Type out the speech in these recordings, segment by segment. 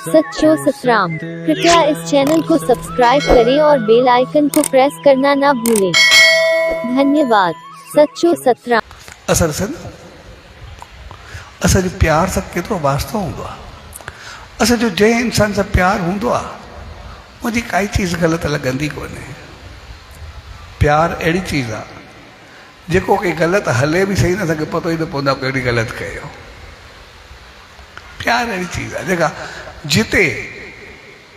सच्चो सतराम। कृपया इस चैनल को सब्सक्राइब करें और बेल आइकन को प्रेस करना ना भूलें। धन्यवाद। सच्चो सतराम। असल से असां जो प्यार सां केतिरो वास्तो हूंदो आहे। असां जो जंहिं इंसान सां प्यार हूंदो आहे मुंहिंजी काई चीज़ ग़लति लॻंदी कोन्हे। प्यार अहिड़ी चीज़ आहे जेको के ग़लति हले बि सही न असांखे पतो ई न पवंदो आहे कहिड़ी ग़लति कयो। प्यार अहिड़ी चीज़ आहे जेका जिते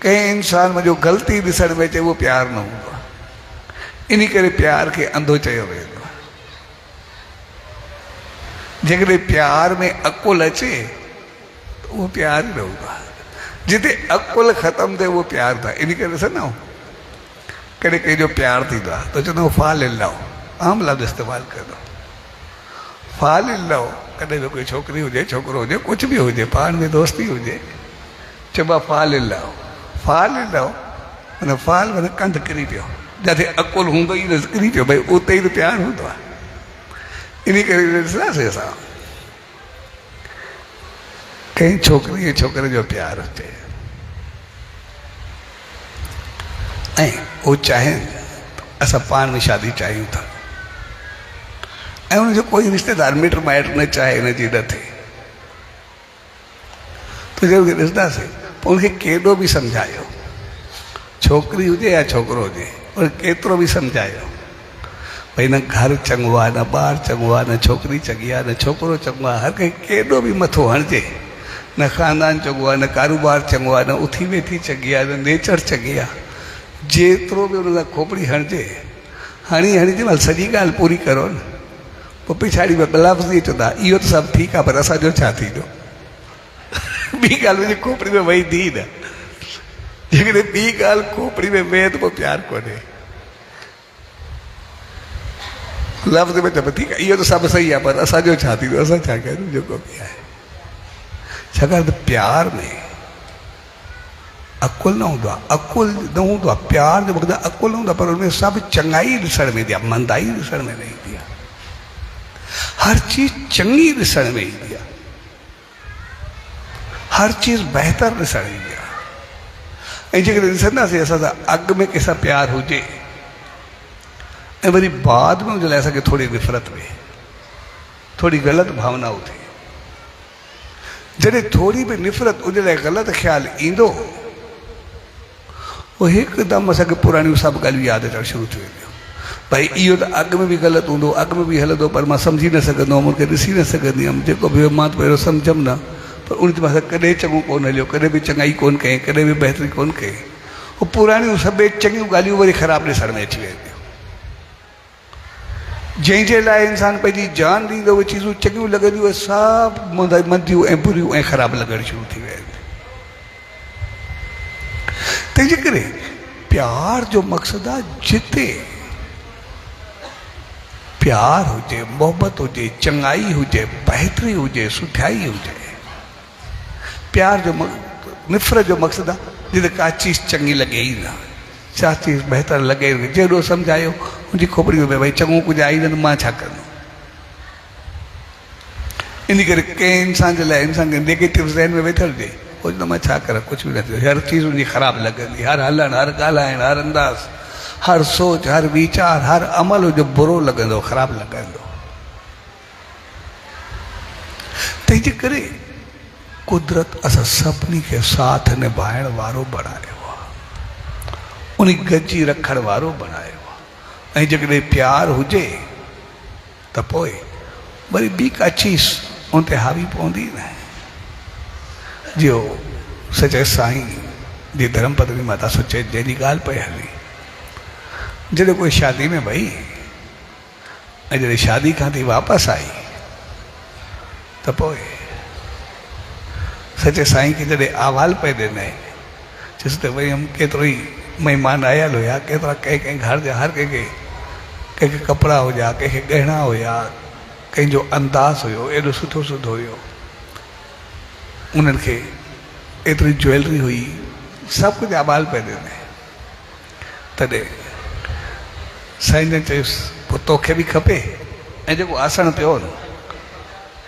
कंहिं इंसान में जो ग़लती ॾिसण में अचे उहो प्यार न हूंदो आहे। इन करे प्यार खे अंधो चयो वेंदो आहे। जेकॾहिं प्यार में अकुल अचे त उहो प्यार ई न हूंदो आहे। जिते अकुल ख़तमु थिए उहो प्यार था। इन करे ॾिसंदा आहियूं कॾहिं कंहिंजो प्यार थींदो आहे त चवंदा आहियूं फाल इलाओ, आम लफ़्ज़ इस्तेमालु कंदो। फाल इलाओ कॾहिं बि कोई छोकिरी हुजे छोकिरो हुजे कुझु बि हुजे पाण में दोस्ती हुजे चइबो फाल इलाओ। फाल इलाओ माना फाल माना कंधु किरी पियो, जिते अकुल हूंदो ई न किरी पियो, भई उते ई त प्यार हूंदो आहे। इन करे ॾिसंदासीं असां कंहिं छोकिरी ऐं छोकिरे जो प्यार हुजे ऐं उहो चाहिनि असां पाण में शादी चाहियूं था ऐं उनजो कोई रिश्तेदार मिट माइट न चाहे हिनजी न थिए त ज़रूरु ॾिसंदासीं पोइ उनखे केॾो बि सम्झायो, छोकिरी हुजे या छोकिरो हुजे, और केतिरो बि सम्झायो भई न घर चङो आहे न ॿार चङो आहे न छोकिरी चङी आहे न छोकिरो चङो आहे। हर कंहिं केॾो बि मथो हणिजे, न ख़ानदान चङो आहे न कारोबार चङो आहे न उथी वेठी चङी आहे न नेचर चङी आहे, जेतिरो बि उन सां खोपड़ी हणिजे हणी हणी महिल सॼी ॻाल्हि पूरी करो न। पोइ पिछाड़ी में लफ़्ज़ ई चवंदा इहो त सभु ठीकु आहे पर असांजो छा थींदो। ॿी ॻाल्हि मुंहिंजी खोपड़ी में वेंदी न। जेकॾहिं ॿी ॻाल्हि खोपड़ी में वेहे त पोइ प्यारु कोन्हे। लफ़्ज़ में चइबो ठीकु आहे इहो त सभु सही आहे पर असांजो छा थींदो, असां छा कयूं जेको बि आहे। छाकाणि त प्यार में अकुल न हूंदो आहे, अकुल न हूंदो आहे। प्यार जो मतिलबु अकुल न हूंदो आहे पर हुनमें सभु चङाई ॾिसण में ईंदी आहे, मंदाई ॾिसण में न ईंदी आहे। हर चीज़ चङी ॾिसण में ईंदी आहे, हर चीज़ बहितर ॾिसण ईंदी आहे। ऐं जेकॾहिं ॾिसंदासीं असां सां अॻु में कंहिंसां प्यार हुजे ऐं वरी बाद में हुनजे लाइ असांखे थोरी नफ़रत में थोरी ग़लति भावनाऊं थिए, जॾहिं थोरी बि नफ़रत उनजे लाइ ग़लति ख़्यालु ईंदो उहो हिकदमि असांखे पुराणियूं सभु ॻाल्हियूं यादि अचणु शुरू थी वेंदियूं। भई इहो त अॻु में बि ग़लति हूंदो, अॻु में बि हलंदो पर मां सम्झी न सघंदो हुअमि, उनखे ॾिसी न सघंदी हुअमि, जेको बि मां त पहिरियों सम्झमि न पर उन ते मां कॾहिं चङो कोन हलियो, कॾहिं बि चङाई कोन कई, कॾहिं बि बहितरी कोन कई। उहे पुराणियूं सभु चङियूं ॻाल्हियूं वरी ख़राबु ॾिसण में अची वेंदियूं। जंहिंजे लाइ इंसानु पंहिंजी जान ॾींदो उहे चीज़ूं चङियूं लॻंदियूं सभु मंदियूं ऐं बुरियूं ऐं ख़राबु लॻणु शुरू थी वेंदियूं। तंहिंजे करे प्यार जो मक़सदु आहे जिते प्यार हुजे, मोहबत हुजे, चङाई हुजे, बहितरी हुजे, सुठाई हुजे। प्यार जो नफ़रत जो मक़सदु आहे जिते का चीज़ चङी लॻे ई न, छा चीज़ बहितर लॻे। जहिड़ो सम्झायो मुंहिंजी खोपड़ी में भई चङो कुझु आई न मां छा कंदो। इन करे कंहिं इंसान जे लाइ इंसान खे नेगेटिव ज़हन में वेठल हुजे कुझु न मां छा करां, कुझु बि न थियो। हर चीज़ उनजी ख़राबु लॻंदी, हर हलणु, हर ॻाल्हाइणु, हर अंदाज़, हर सोच, हर वीचार, हर अमल जो बुरो लॻंदो, ख़राबु लॻंदो। तंहिंजे करे कुदरत असां सभिनी खे साथ निभाइण वारो बणायो आहे, उन गजी रखण वारो बणायो आहे। ऐं जेकॾहिं प्यार हुजे त पोइ वरी ॿी का चीज़ उन ते हावी पवंदी न। जो सचे साईं जी धर्मपत्नी माता सुचे जंहिंजी ॻाल्हि पई हली, जॾहिं कोई शादी में वई ऐं जॾहिं शादी खां थी वापसि आई त पोइ सचे साईं खे जॾहिं अहवाल पए ॾिनई चयसि त भई केतिरो ई महिमान आयल हुया, केतिरा कंहिं कंहिं घर जा हर कंहिंखे कपिड़ा हुया, कंहिंखे गहना हुया, कंहिंजो अंदाज़ हुयो एॾो सुठो सुठो हुयो, उन्हनि खे एतिरी ज्वैलरी हुई, सभु कुझु अहवाल पए ॾिनई। तॾहिं साईं जन चयुसि पोइ तोखे बि खपे। ऐं जेको आसण पियो न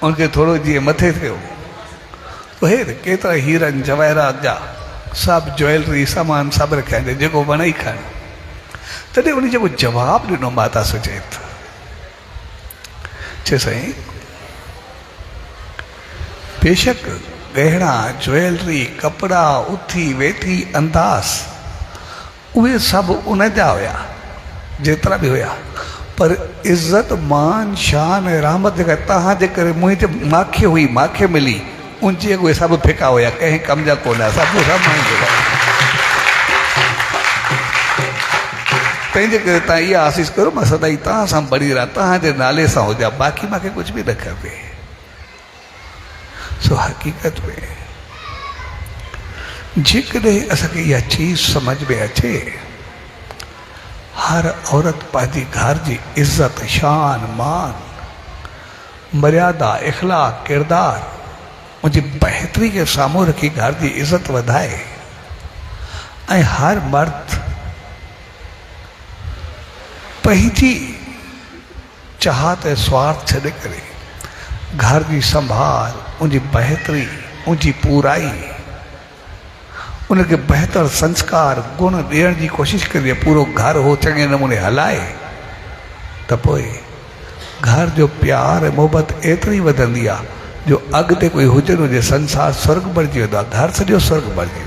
उनखे थोरो जीअं मथे थियो तो हे केतिरा हीरन जवाहरात जा सभु ज्वेलरी सामान सभु रखिया आहिनि, जेको वणे खण। तॾहिं उन जेको जवाबु ॾिनो माता सुचेत, चए साईं बेशक गहना ज्वेलरी कपिड़ा उथी वेठी अंदाज़ उहे सभु उन जा हुया जेतिरा बि हुया, पर इज़त मान शान ऐं रहमत जेका तव्हां जे करे मुंहिंजे मूंखे हुई, मूंखे मिली, उनजे उहे सभु फिका हुया, कंहिं कम जा कोन हुया, सभु तंहिंजे करे तव्हां इहा आसीस करो मां सदाई तव्हां सां बणी रहां, तव्हांजे नाले सां हुजां, बाक़ी मूंखे कुझु बि न खपे। सो हक़ीक़त में जेकॾहिं असांखे इहा चीज़ सम्झ में अचे, हर औरत पंहिंजी घर जी इज़त शान मान मर्यादा इख़लाक़ किरदार उनजी बहितरी खे साम्हूं रखी घर जी इज़त वधाए, ऐं हर मर्द पंहिंजी चाहत ऐं स्वार्थ छॾे करे घर जी संभाल उनजी बहितरी उनजी पूराई उनखे बहितर संस्कार गुण ॾियण जी कोशिशि करिजे, पूरो घर हो चङे नमूने हलाए, त पोइ घर जो प्यार ऐं मोहबत एतिरी वधंदी आहे जो अॻिते कोई हुजनि हुजे संसार स्वर्ग बणिजी वेंदो आहे, घर सॼो स्वर्ग बणिजी वेंदो आहे।